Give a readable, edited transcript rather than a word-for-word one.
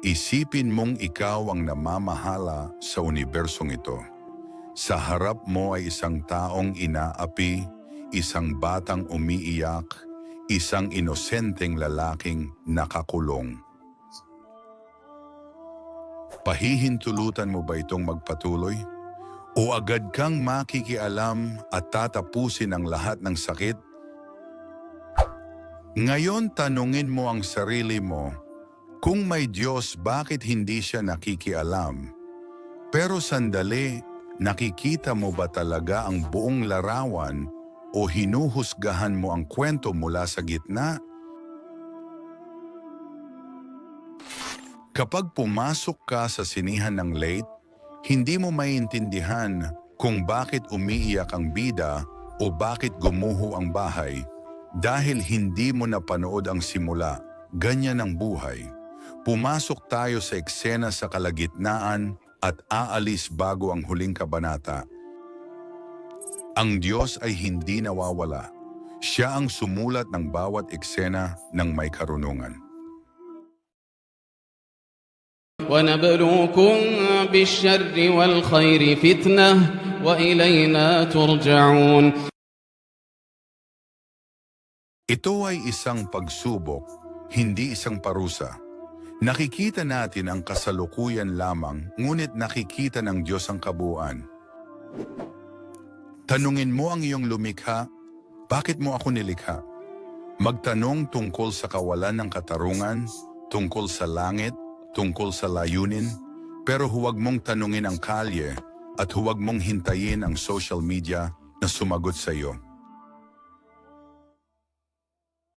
Isipin mong ikaw ang namamahala sa unibersong ito. Sa harap mo ay isang taong inaapi, isang batang umiiyak, isang inosenteng lalaking nakakulong. Pahihintulutan mo ba itong magpatuloy? O agad kang makikialam at tatapusin ang lahat ng sakit? Ngayon tanungin mo ang sarili mo, kung may Diyos, bakit hindi siya nakikialam? Pero sandali, nakikita mo ba talaga ang buong larawan o hinuhusgahan mo ang kwento mula sa gitna? Kapag pumasok ka sa sinihan ng late, hindi mo maintindihan kung bakit umiiyak ang bida o bakit gumuho ang bahay dahil hindi mo napanood ang simula. Ganyan ang buhay. Pumasok tayo sa eksena sa kalagitnaan at aalis bago ang huling kabanata. Ang Diyos ay hindi nawawala. Siya ang sumulat ng bawat eksena ng may karunungan. وَنَبْلُوكُم بِالشَّرِّ وَالْخَيْرِ فِتْنَةً وَإِلَيْنَا تُرْجَعُونَ. Ito ay isang pagsubok, hindi isang parusa. Nakikita natin ang kasalukuyan lamang, ngunit nakikita ng Diyos ang kabuuan. Tanungin mo ang iyong lumikha, bakit mo ako nilikha? Magtanong tungkol sa kawalan ng katarungan, tungkol sa langit, tungkol sa layunin, pero huwag mong tanungin ang kalye at huwag mong hintayin ang social media na sumagot sa iyo.